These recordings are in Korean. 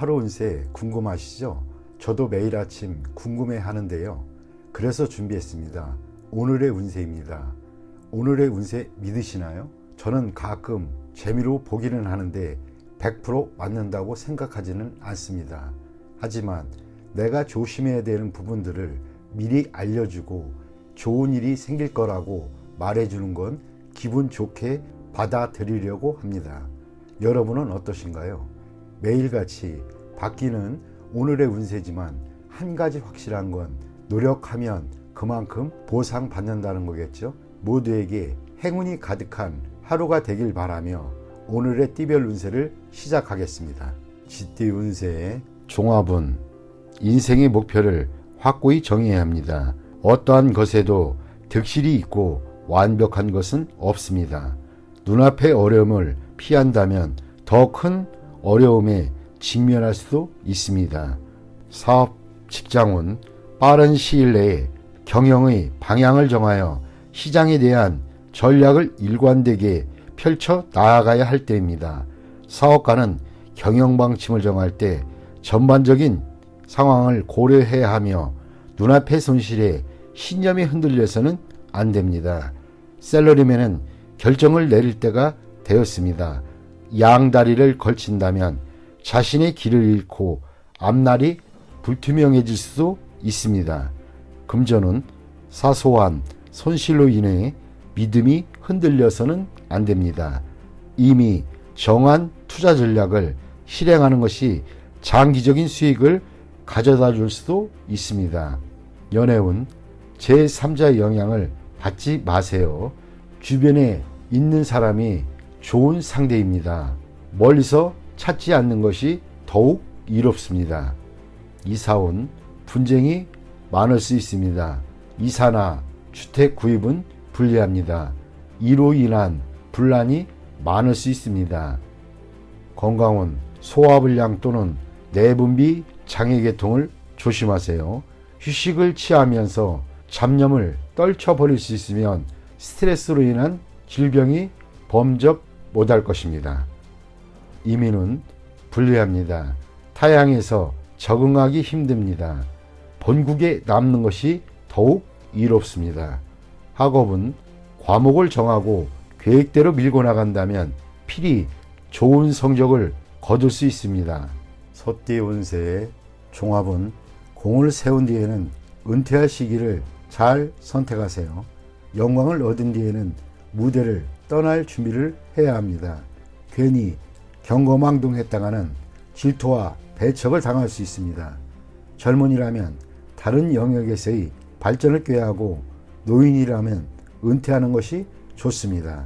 하루 운세 궁금하시죠? 저도 매일 아침 궁금해 하는데요. 그래서 준비했습니다. 오늘의 운세입니다. 오늘의 운세 믿으시나요? 저는 가끔 재미로 보기는 하는데 100% 맞는다고 생각하지는 않습니다. 하지만 내가 조심해야 되는 부분들을 미리 알려주고 좋은 일이 생길 거라고 말해주는 건 기분 좋게 받아들이려고 합니다. 여러분은 어떠신가요? 매일같이 바뀌는 오늘의 운세지만 한 가지 확실한 건 노력하면 그만큼 보상받는다는 거겠죠. 모두에게 행운이 가득한 하루가 되길 바라며 오늘의 띠별 운세를 시작하겠습니다. 쥐띠 운세의 종합은 인생의 목표를 확고히 정해야 합니다. 어떠한 것에도 득실이 있고 완벽한 것은 없습니다. 눈앞의 어려움을 피한다면 더 큰 어려움에 직면할 수도 있습니다. 사업, 직장은 빠른 시일 내에 경영의 방향을 정하여 시장에 대한 전략을 일관되게 펼쳐 나아가야 할 때입니다. 사업가는 경영 방침을 정할 때 전반적인 상황을 고려해야 하며 눈앞의 손실에 신념이 흔들려서는 안 됩니다. 샐러리맨은 결정을 내릴 때가 되었습니다. 양다리를 걸친다면 자신의 길을 잃고 앞날이 불투명해질 수도 있습니다. 금전은 사소한 손실로 인해 믿음이 흔들려서는 안 됩니다. 이미 정한 투자 전략을 실행하는 것이 장기적인 수익을 가져다 줄 수도 있습니다. 연애운 제3자의 영향을 받지 마세요. 주변에 있는 사람이 좋은 상대입니다. 멀리서 찾지 않는 것이 더욱 이롭습니다. 이사온 분쟁이 많을 수 있습니다. 이사나 주택 구입은 불리합니다. 이로 인한 분란이 많을 수 있습니다. 건강은 소화불량 또는 내분비 장애계통을 조심하세요. 휴식을 취하면서 잡념을 떨쳐버릴 수 있으면 스트레스로 인한 질병이 범접 못할 것입니다. 이민은 불리합니다. 타향에서 적응하기 힘듭니다. 본국에 남는 것이 더욱 이롭습니다. 학업은 과목을 정하고 계획대로 밀고 나간다면 필히 좋은 성적을 거둘 수 있습니다. 소띠 운세의 종합은 공을 세운 뒤에는 은퇴할 시기를 잘 선택하세요. 영광을 얻은 뒤에는 무대를 떠날 준비를 해야 합니다. 괜히 경거망동했다가는 질투와 배척을 당할 수 있습니다. 젊은이라면 다른 영역에서의 발전을 꾀하고 노인이라면 은퇴하는 것이 좋습니다.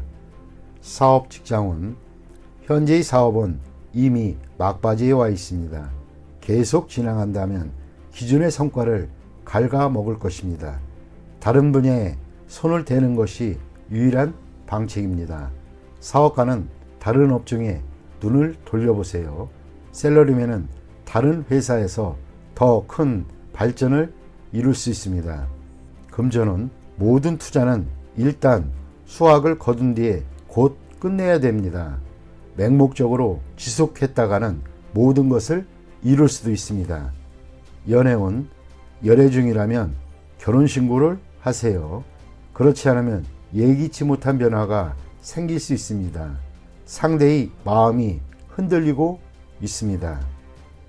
사업 직장은 현재의 사업은 이미 막바지에 와 있습니다. 계속 진행한다면 기존의 성과를 갉아먹을 것입니다. 다른 분야에 손을 대는 것이 유일한 방책입니다. 사업가는 다른 업종에 눈을 돌려보세요. 샐러리맨은 다른 회사에서 더 큰 발전을 이룰 수 있습니다. 금전은 모든 투자는 일단 수확을 거둔 뒤에 곧 끝내야 됩니다. 맹목적으로 지속했다가는 모든 것을 이룰 수도 있습니다. 연애운 열애 중이라면 결혼신고를 하세요. 그렇지 않으면 예기치 못한 변화가 생길 수 있습니다. 상대의 마음이 흔들리고 있습니다.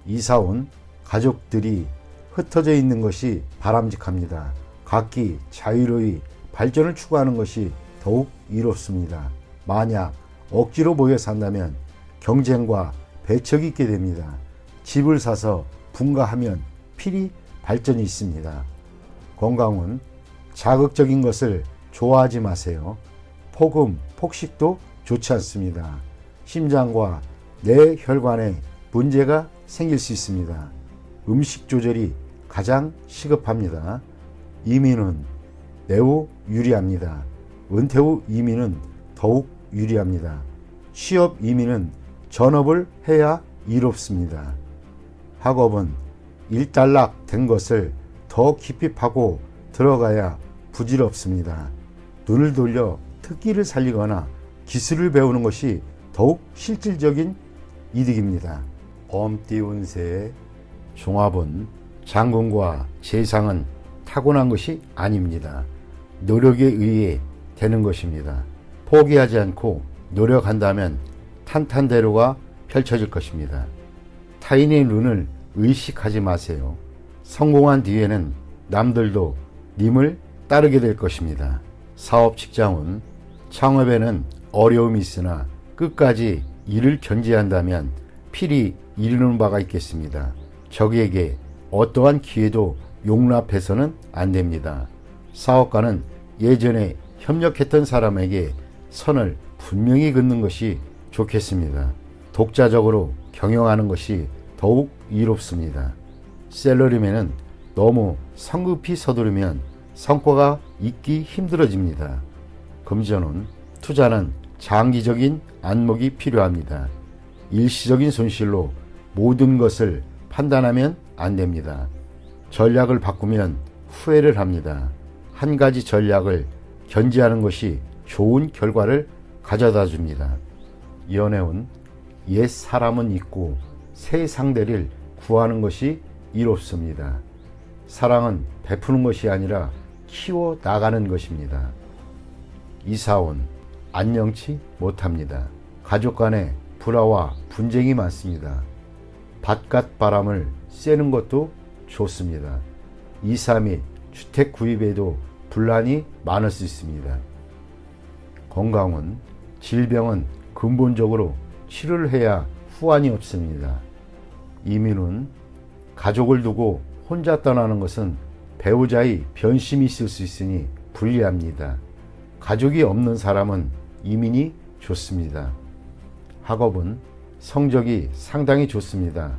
이사 온 가족들이 흩어져 있는 것이 바람직합니다. 각기 자유로이 발전을 추구하는 것이 더욱 이롭습니다. 만약 억지로 모여 산다면 경쟁과 배척이 있게 됩니다. 집을 사서 분가하면 필히 발전이 있습니다. 건강은 자극적인 것을 좋아하지 마세요. 폭음, 폭식도 좋지 않습니다. 심장과 뇌혈관에 문제가 생길 수 있습니다. 음식 조절이 가장 시급합니다. 이민은 매우 유리합니다. 은퇴 후 이민은 더욱 유리합니다. 취업 이민은 전업을 해야 이롭습니다. 학업은 일단락 된 것을 더 깊이 파고 들어가야 부질없습니다. 눈을 돌려 특기를 살리거나 기술을 배우는 것이 더욱 실질적인 이득입니다. 엄띠 운세의 종합은 장군과 재상은 타고난 것이 아닙니다. 노력에 의해 되는 것입니다. 포기하지 않고 노력한다면 탄탄대로가 펼쳐질 것입니다. 타인의 눈을 의식하지 마세요. 성공한 뒤에는 남들도 님을 따르게 될 것입니다. 사업 직장은 창업에는 어려움이 있으나 끝까지 일을 견제한다면 필히 이루는 바가 있겠습니다. 적에게 어떠한 기회도 용납해서는 안 됩니다. 사업가는 예전에 협력했던 사람에게 선을 분명히 긋는 것이 좋겠습니다. 독자적으로 경영하는 것이 더욱 이롭습니다. 샐러리맨은 너무 성급히 서두르면 성과가 있기 힘들어집니다. 금전은 투자는 장기적인 안목이 필요합니다. 일시적인 손실로 모든 것을 판단하면 안 됩니다. 전략을 바꾸면 후회를 합니다. 한 가지 전략을 견지하는 것이 좋은 결과를 가져다 줍니다. 연애운 옛 사람은 잊고 새 상대를 구하는 것이 이롭습니다. 사랑은 베푸는 것이 아니라 키워 나가는 것입니다. 이사온 안녕치 못합니다. 가족 간에 불화와 분쟁이 많습니다. 바깥 바람을 쐬는 것도 좋습니다. 이사 및 주택 구입에도 분란이 많을 수 있습니다. 건강은 질병은 근본적으로 치료를 해야 후환이 없습니다. 이민은 가족을 두고 혼자 떠나는 것은 배우자의 변심이 있을 수 있으니 불리합니다. 가족이 없는 사람은 이민이 좋습니다. 학업은 성적이 상당히 좋습니다.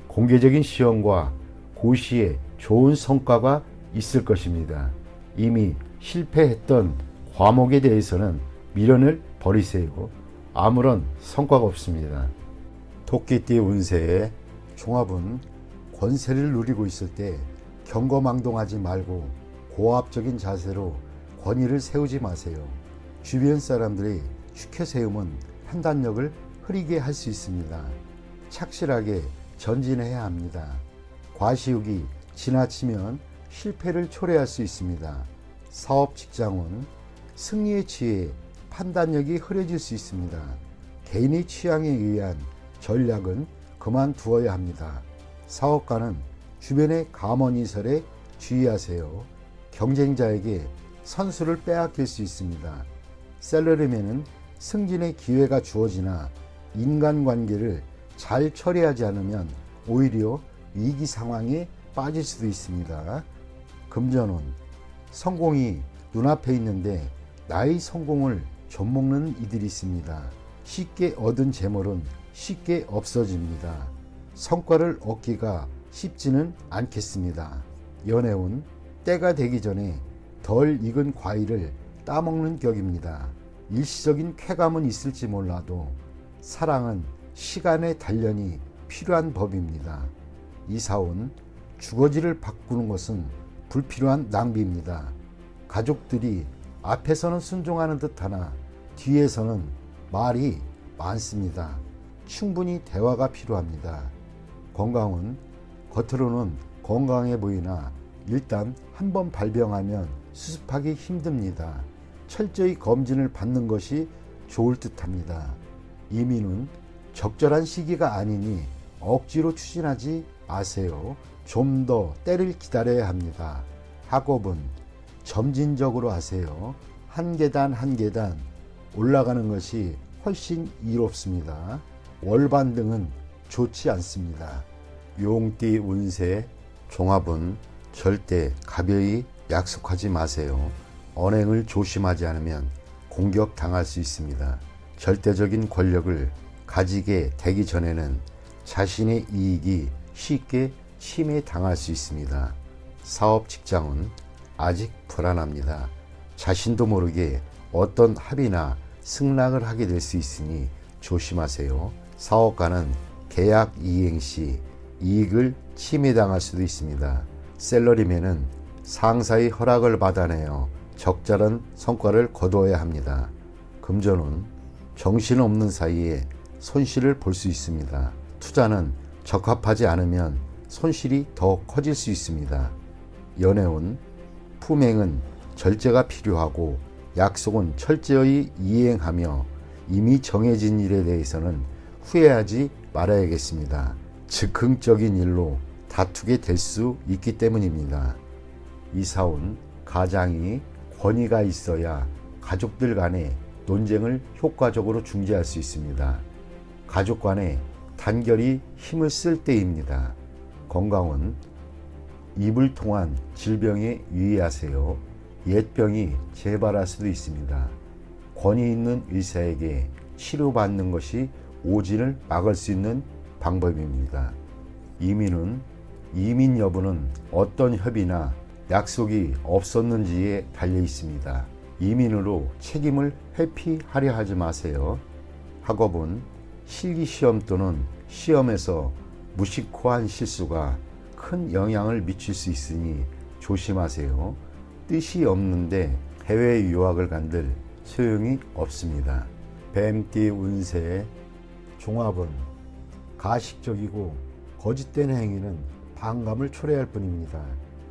공개적인 시험과 고시에 좋은 성과가 있을 것입니다. 이미 실패했던 과목에 대해서는 미련을 버리세요. 아무런 성과가 없습니다. 토끼띠 운세의 종합은 권세를 누리고 있을 때 경거망동하지 말고 고압적인 자세로 권위를 세우지 마세요. 주변 사람들이 추켜세움은 판단력을 흐리게 할 수 있습니다. 착실하게 전진해야 합니다. 과시욕이 지나치면 실패를 초래할 수 있습니다. 사업 직장은 승리에 취해 판단력이 흐려질 수 있습니다. 개인의 취향에 의한 전략은 그만두어야 합니다. 사업가는 주변의 감언이설에 주의하세요. 경쟁자에게 선수를 빼앗길 수 있습니다. 샐러리맨은 승진의 기회가 주어지나 인간관계를 잘 처리하지 않으면 오히려 위기 상황에 빠질 수도 있습니다. 금전은 성공이 눈앞에 있는데 나의 성공을 좀먹는 이들이 있습니다. 쉽게 얻은 재물은 쉽게 없어집니다. 성과를 얻기가 쉽지는 않겠습니다. 연애운 때가 되기 전에 덜 익은 과일을 따먹는 격입니다. 일시적인 쾌감은 있을지 몰라도 사랑은 시간의 단련이 필요한 법입니다. 이사온 주거지를 바꾸는 것은 불필요한 낭비입니다. 가족들이 앞에서는 순종하는 듯하나 뒤에서는 말이 많습니다. 충분히 대화가 필요합니다. 건강은 겉으로는 건강해 보이나 일단 한번 발병하면 수습하기 힘듭니다. 철저히 검진을 받는 것이 좋을 듯합니다. 이민은 적절한 시기가 아니니 억지로 추진하지 마세요. 좀 더 때를 기다려야 합니다. 학업은 점진적으로 하세요. 한 계단 한 계단 올라가는 것이 훨씬 이롭습니다. 월반등은 좋지 않습니다. 용띠 운세 종합은 절대 가벼이 약속하지 마세요. 언행을 조심하지 않으면 공격당할 수 있습니다. 절대적인 권력을 가지게 되기 전에는 자신의 이익이 쉽게 침해당할 수 있습니다. 사업 직장은 아직 불안합니다. 자신도 모르게 어떤 합의나 승낙을 하게 될 수 있으니 조심하세요. 사업가는 계약 이행 시 이익을 침해당할 수도 있습니다. 샐러리맨은 상사의 허락을 받아내어 적절한 성과를 거두어야 합니다. 금전은 정신없는 사이에 손실을 볼 수 있습니다. 투자는 적합하지 않으면 손실이 더 커질 수 있습니다. 연애운, 품행은 절제가 필요하고 약속은 철저히 이행하며 이미 정해진 일에 대해서는 후회하지 말아야겠습니다. 즉흥적인 일로 다투게 될 수 있기 때문입니다. 이사운, 가장이 권위가 있어야 가족들 간의 논쟁을 효과적으로 중재할 수 있습니다. 가족 간에 단결이 힘을 쓸 때입니다. 건강은 입을 통한 질병에 유의하세요. 옛병이 재발할 수도 있습니다. 권위 있는 의사에게 치료받는 것이 오진을 막을 수 있는 방법입니다. 이민 여부는 어떤 협의나 약속이 없었는지에 달려 있습니다. 이민으로 책임을 회피하려 하지 마세요. 학업은 실기시험 또는 시험에서 무식호한 실수가 큰 영향을 미칠 수 있으니 조심하세요. 뜻이 없는데 해외 유학을 간들 소용이 없습니다. 뱀띠 운세 종합은 가식적이고 거짓된 행위는 반감을 초래할 뿐입니다.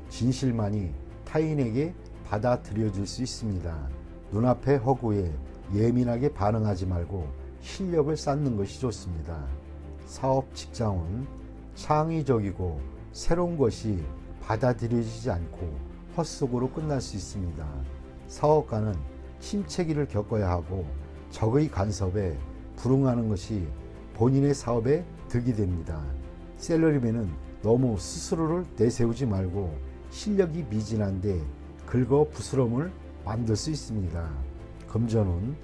진실만이 타인에게 받아들여질 수 있습니다. 눈앞의 허구에 예민하게 반응하지 말고 실력을 쌓는 것이 좋습니다. 사업 직장은 창의적이고 새로운 것이 받아들여지지 않고 헛속으로 끝날 수 있습니다. 사업가는 침체기를 겪어야 하고 적의 간섭에 불응하는 것이 본인의 사업에 득이 됩니다. 셀러리맨은 너무 스스로를 내세우지 말고 실력이 미진한데 긁어 부스럼을 만들 수 있습니다. 금전은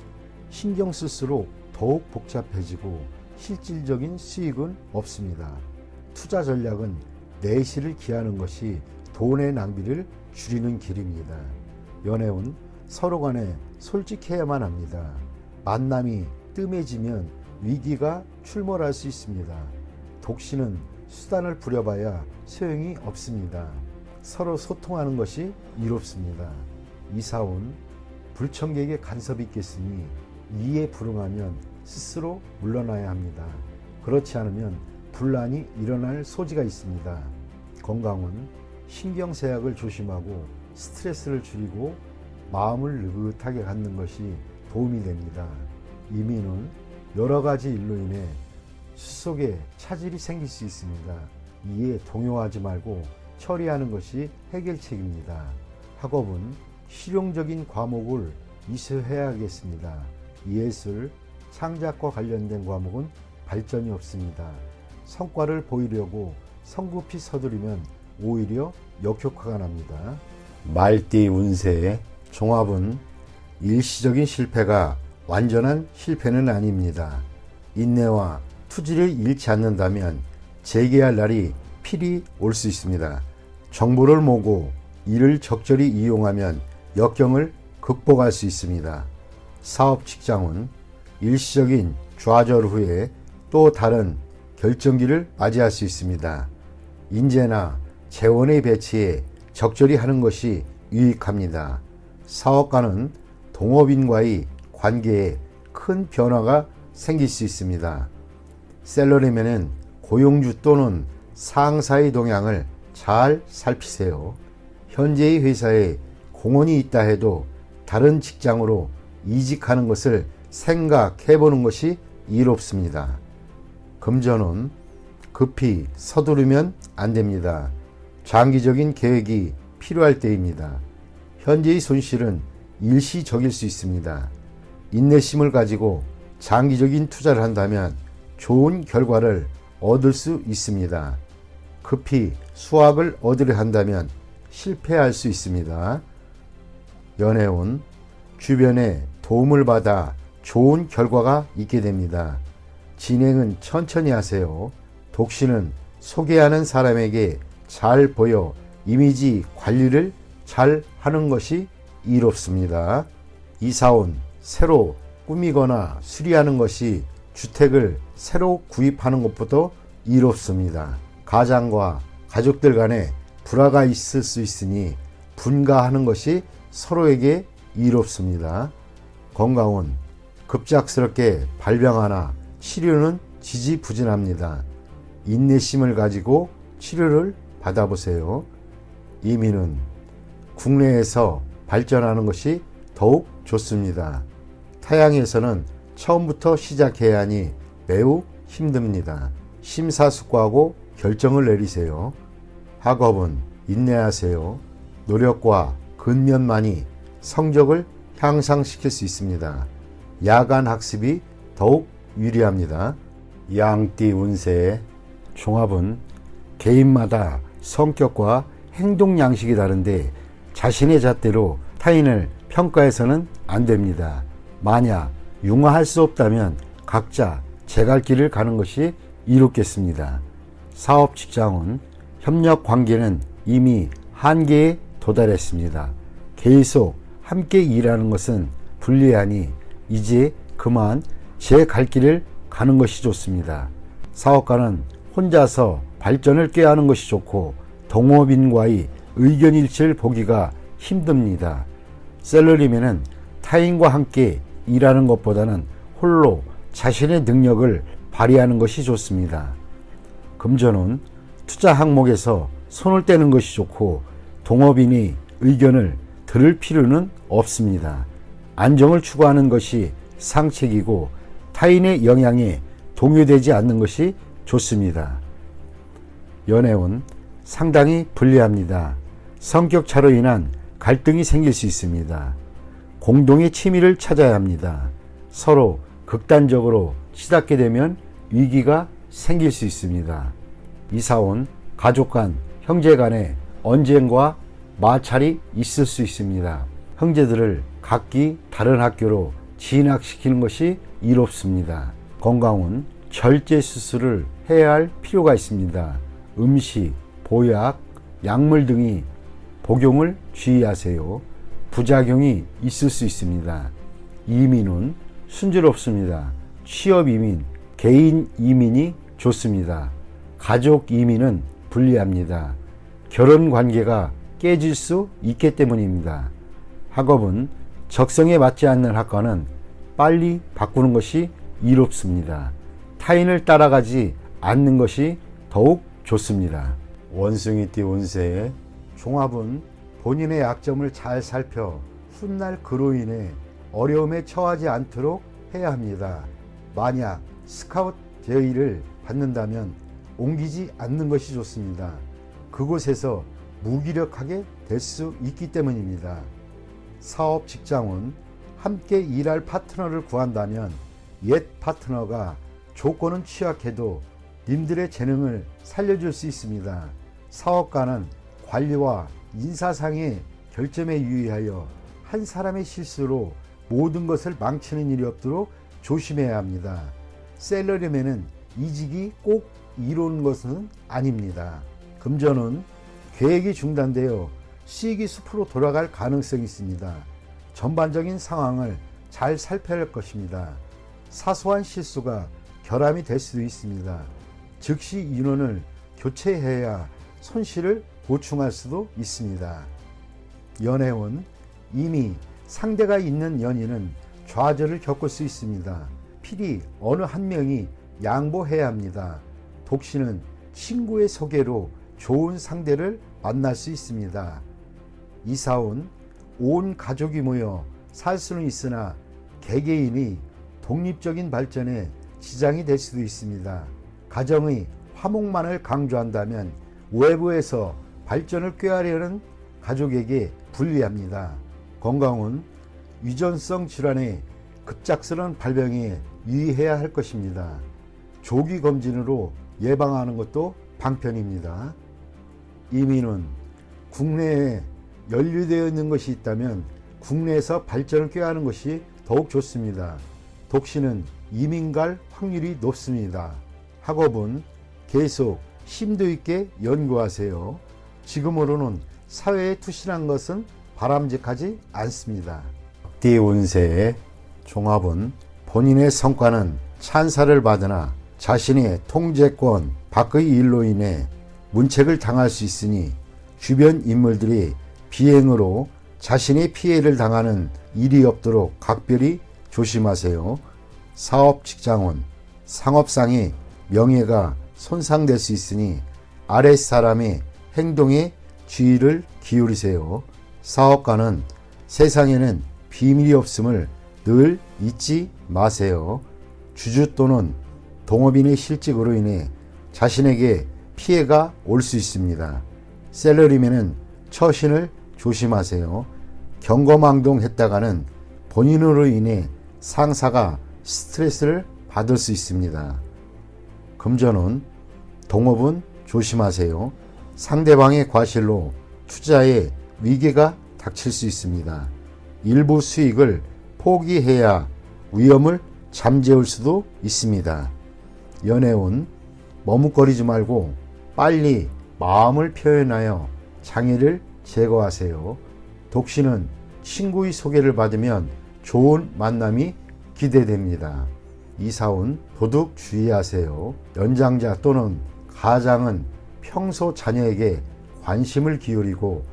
신경 쓸수록 더욱 복잡해지고 실질적인 수익은 없습니다. 투자 전략은 내실을 기하는 것이 돈의 낭비를 줄이는 길입니다. 연애운 서로 간에 솔직해야만 합니다. 만남이 뜸해지면 위기가 출몰할 수 있습니다. 독신은 수단을 부려봐야 소용이 없습니다. 서로 소통하는 것이 이롭습니다. 이사운 불청객의 간섭이 있겠으니 이에 불응하면 스스로 물러나야 합니다. 그렇지 않으면 분란이 일어날 소지가 있습니다. 건강은 신경쇠약을 조심하고 스트레스를 줄이고 마음을 느긋하게 갖는 것이 도움이 됩니다. 이민은 여러 가지 일로 인해 수속에 차질이 생길 수 있습니다. 이에 동요하지 말고 처리하는 것이 해결책입니다. 학업은 실용적인 과목을 이수해야 하겠습니다. 예술, 창작과 관련된 과목은 발전이 없습니다. 성과를 보이려고 성급히 서두르면 오히려 역효과가 납니다. 말띠 운세 종합은 일시적인 실패가 완전한 실패는 아닙니다. 인내와 투지를 잃지 않는다면 재개할 날이 필히 올 수 있습니다. 정보를 모으고 이를 적절히 이용하면 역경을 극복할 수 있습니다. 사업 직장은 일시적인 좌절 후에 또 다른 결정기를 맞이할 수 있습니다. 인재나 재원의 배치에 적절히 하는 것이 유익합니다. 사업가는 동업인과의 관계에 큰 변화가 생길 수 있습니다. 셀러리맨은 고용주 또는 상사의 동향을 잘 살피세요. 현재의 회사에 공헌이 있다 해도 다른 직장으로 이직하는 것을 생각해 보는 것이 이롭습니다. 금전은 급히 서두르면 안 됩니다. 장기적인 계획이 필요할 때입니다. 현재의 손실은 일시적일 수 있습니다. 인내심을 가지고 장기적인 투자를 한다면 좋은 결과를 얻을 수 있습니다. 급히 수확을 얻으려 한다면 실패할 수 있습니다. 연애운 주변에 도움을 받아 좋은 결과가 있게 됩니다. 진행은 천천히 하세요. 독신은 소개하는 사람에게 잘 보여 이미지 관리를 잘 하는 것이 이롭습니다. 이사온 새로 꾸미거나 수리하는 것이 주택을 새로 구입하는 것보다 이롭습니다. 가장과 가족들 간에 불화가 있을 수 있으니 분가하는 것이 서로에게 이롭습니다. 건강은 급작스럽게 발병하나 치료는 지지부진합니다. 인내심을 가지고 치료를 받아보세요. 이민은 국내에서 발전하는 것이 더욱 좋습니다. 타향에서는 처음부터 시작해야 하니 매우 힘듭니다. 심사숙고하고 결정을 내리세요. 학업은 인내하세요. 노력과 근면만이 성적을 향상시킬 수 있습니다. 야간 학습이 더욱 유리합니다. 양띠 운세의 종합은 개인마다 성격과 행동 양식이 다른데 자신의 잣대로 타인을 평가해서는 안 됩니다. 만약 융화할 수 없다면 각자 제 갈 길을 가는 것이 이롭겠습니다. 사업 직장은 협력 관계는 이미 한계에 도달했습니다. 계속 함께 일하는 것은 불리하니 이제 그만 제 갈 길을 가는 것이 좋습니다. 사업가는 혼자서 발전을 꾀하는 것이 좋고 동업인과의 의견 일치를 보기가 힘듭니다. 셀러리맨은 타인과 함께 일하는 것보다는 홀로 자신의 능력을 발휘하는 것이 좋습니다. 금전은 투자 항목에서 손을 떼는 것이 좋고 동업인의 의견을 들을 필요는 없습니다. 안정을 추구하는 것이 상책이고 타인의 영향에 동요되지 않는 것이 좋습니다. 연애운 상당히 불리합니다. 성격 차로 인한 갈등이 생길 수 있습니다. 공동의 취미를 찾아야 합니다. 서로 극단적으로 치닫게 되면 위기가 생길 수 있습니다. 이사온 가족 간, 형제 간의 언쟁과 마찰이 있을 수 있습니다. 형제들을 각기 다른 학교로 진학시키는 것이 이롭습니다. 건강은 절제 수술을 해야 할 필요가 있습니다. 음식, 보약, 약물 등이 복용을 주의하세요. 부작용이 있을 수 있습니다. 이민은 순조롭습니다. 취업 이민, 개인 이민이 좋습니다. 가족 이민은 불리합니다. 결혼 관계가 깨질 수 있기 때문입니다. 학업은 적성에 맞지 않는 학과는 빨리 바꾸는 것이 이롭습니다. 타인을 따라가지 않는 것이 더욱 좋습니다. 원숭이띠 운세의 종합은 본인의 약점을 잘 살펴 훗날 그로 인해 어려움에 처하지 않도록 해야 합니다. 만약 스카웃 제의를 받는다면 옮기지 않는 것이 좋습니다. 그곳에서 무기력하게 될 수 있기 때문입니다. 사업 직장은 함께 일할 파트너를 구한다면 옛 파트너가 조건은 취약해도 님들의 재능을 살려줄 수 있습니다. 사업가는 관리와 인사상의 결점에 유의하여 한 사람의 실수로 모든 것을 망치는 일이 없도록 조심해야 합니다. 셀러리맨은 이직이 꼭 이루는 것은 아닙니다. 금전은 계획이 중단되어 수익이 숲으로 돌아갈 가능성이 있습니다. 전반적인 상황을 잘 살펴야 할 것입니다. 사소한 실수가 결함이 될 수도 있습니다. 즉시 인원을 교체해야 손실을 보충할 수도 있습니다. 연애운 이미 상대가 있는 연인은 좌절을 겪을 수 있습니다. 필히 어느 한 명이 양보해야 합니다. 독신은 친구의 소개로 좋은 상대를 만날 수 있습니다. 이사온 온 가족이 모여 살 수는 있으나 개개인이 독립적인 발전에 지장이 될 수도 있습니다. 가정의 화목만을 강조한다면 외부에서 발전을 꾀하려는 가족에게 불리합니다. 건강은 유전성 질환의 급작스러운 발병에 유의해야 할 것입니다. 조기 검진으로 예방하는 것도 방편입니다. 이민은 국내에 연루되어 있는 것이 있다면 국내에서 발전을 꾀하는 것이 더욱 좋습니다. 독신은 이민 갈 확률이 높습니다. 학업은 계속 심도 있게 연구하세요. 지금으로는 사회에 투신한 것은 바람직하지 않습니다. 띠 운세의 종합은 본인의 성과는 찬사를 받으나 자신의 통제권 밖의 일로 인해 문책을 당할 수 있으니 주변 인물들이 비행으로 자신의 피해를 당하는 일이 없도록 각별히 조심하세요. 사업 직장은 상업상의 명예가 손상될 수 있으니 아랫사람의 행동에 주의를 기울이세요. 사업가는 세상에는 비밀이 없음을 늘 잊지 마세요. 주주 또는 동업인의 실직으로 인해 자신에게 피해가 올 수 있습니다. 셀러리맨은 처신을 조심하세요. 경거망동했다가는 본인으로 인해 상사가 스트레스를 받을 수 있습니다. 금전운, 동업은 조심하세요. 상대방의 과실로 투자에 위기가 닥칠 수 있습니다. 일부 수익을 포기해야 위험을 잠재울 수도 있습니다. 연애운, 머뭇거리지 말고 빨리 마음을 표현하여 장애를 제거하세요. 독신은 친구의 소개를 받으면 좋은 만남이 기대됩니다. 이사운, 도둑 주의하세요. 연장자 또는 가장은 평소 자녀에게 관심을 기울이고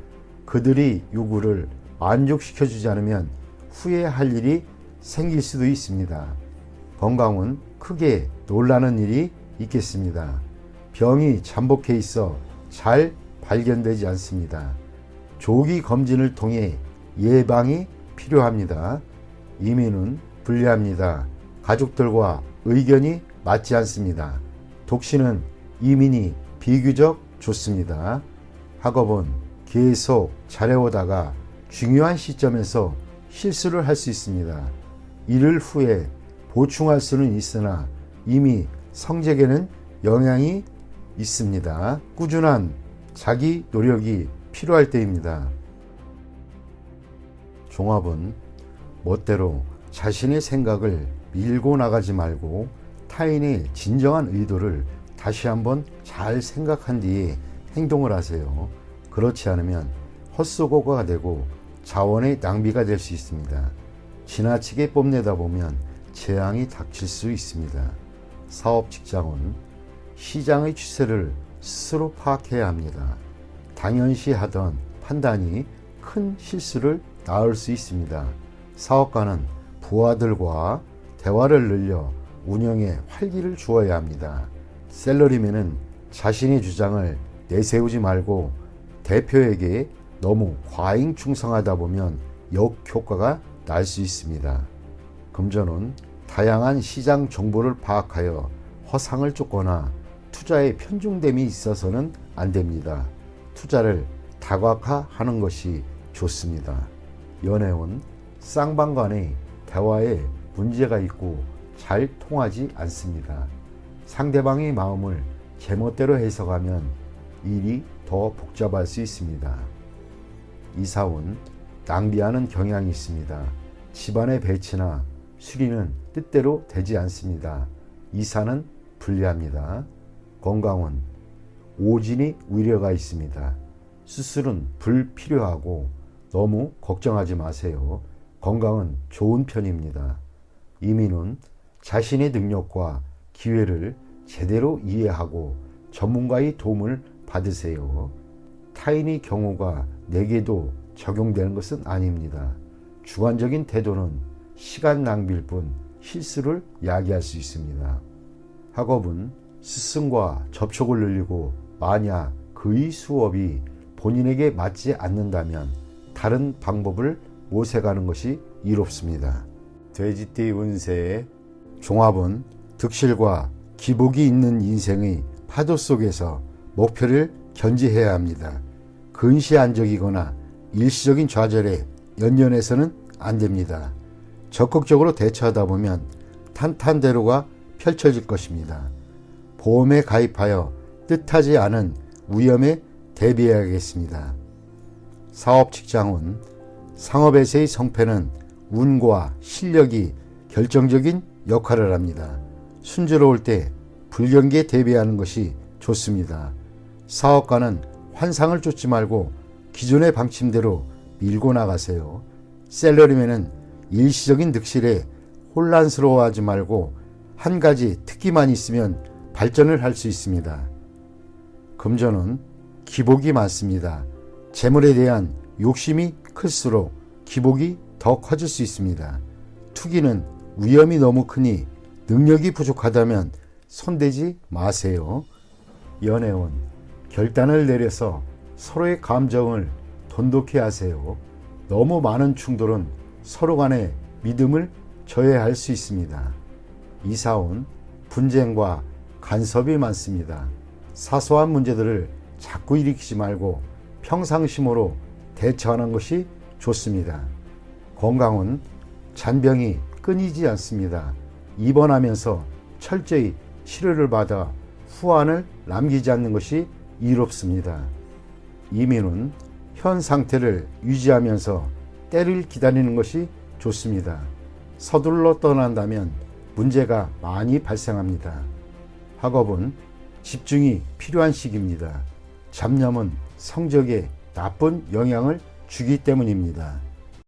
그들의 요구를 만족시켜주지 않으면 후회할 일이 생길 수도 있습니다. 건강은 크게 놀라는 일이 있겠습니다. 병이 잠복해 있어 잘 발견되지 않습니다. 조기 검진을 통해 예방이 필요합니다. 이민은 불리합니다. 가족들과 의견이 맞지 않습니다. 독신은 이민이 비교적 좋습니다. 학업은 계속 잘해오다가 중요한 시점에서 실수를 할 수 있습니다. 이를 후에 보충할 수는 있으나 이미 성적에는 영향이 있습니다. 꾸준한 자기 노력이 필요할 때입니다. 종합은 멋대로 자신의 생각을 밀고 나가지 말고 타인의 진정한 의도를 다시 한번 잘 생각한 뒤에 행동을 하세요. 그렇지 않으면 헛수고가 되고 자원의 낭비가 될 수 있습니다. 지나치게 뽐내다 보면 재앙이 닥칠 수 있습니다. 사업 직장은 시장의 추세를 스스로 파악해야 합니다. 당연시 하던 판단이 큰 실수를 낳을 수 있습니다. 사업가는 부하들과 대화를 늘려 운영에 활기를 주어야 합니다. 셀러리맨은 자신의 주장을 내세우지 말고 대표에게 너무 과잉 충성하다 보면 역효과가 날 수 있습니다. 금전은 다양한 시장 정보를 파악하여 허상을 쫓거나 투자에 편중됨이 있어서는 안 됩니다. 투자를 다각화하는 것이 좋습니다. 연애운, 쌍방간의 대화에 문제가 있고 잘 통하지 않습니다. 상대방의 마음을 제멋대로 해석하면 일이 더 복잡할 수 있습니다. 이사운, 낭비하는 경향이 있습니다. 집안의 배치나 수리는 뜻대로 되지 않습니다. 이사는 불리합니다. 건강은 오진이 위려가 있습니다. 수술은 불필요하고 너무 걱정하지 마세요. 건강은 좋은 편입니다. 이민은 자신의 능력과 기회를 제대로 이해하고 전문가의 도움을 받으세요. 타인의 경우가 내게도 적용되는 것은 아닙니다. 주관적인 태도는 시간 낭비일 뿐 실수를 야기할 수 있습니다. 학업은 스승과 접촉을 늘리고 만약 그의 수업이 본인에게 맞지 않는다면 다른 방법을 모색하는 것이 이롭습니다. 돼지띠 운세의 종합은 득실과 기복이 있는 인생의 파도 속에서 목표를 견지해야 합니다. 근시안적이거나 일시적인 좌절에 연연해서는 안 됩니다. 적극적으로 대처하다 보면 탄탄대로가 펼쳐질 것입니다. 보험에 가입하여 뜻하지 않은 위험에 대비해야겠습니다. 사업 직장운, 상업에서의 성패는 운과 실력이 결정적인 역할을 합니다. 순조로울 때 불경기에 대비하는 것이 좋습니다. 사업가는 환상을 쫓지 말고 기존의 방침대로 밀고 나가세요. 셀러리맨은 일시적인 득실에 혼란스러워하지 말고 한 가지 특기만 있으면 발전을 할 수 있습니다. 금전은 기복이 많습니다. 재물에 대한 욕심이 클수록 기복이 더 커질 수 있습니다. 투기는 위험이 너무 크니 능력이 부족하다면 손대지 마세요. 연애운, 결단을 내려서 서로의 감정을 돈독히 하세요. 너무 많은 충돌은 서로 간의 믿음을 저해할 수 있습니다. 이사운, 분쟁과 간섭이 많습니다. 사소한 문제들을 자꾸 일으키지 말고 평상심으로 대처하는 것이 좋습니다. 건강은 잔병이 끊이지 않습니다. 입원하면서 철저히 치료를 받아 후환을 남기지 않는 것이 이롭습니다. 이민은 현 상태를 유지하면서 때를 기다리는 것이 좋습니다. 서둘러 떠난다면 문제가 많이 발생합니다. 학업은 집중이 필요한 시기입니다. 잡념은 성적에 나쁜 영향을 주기 때문입니다.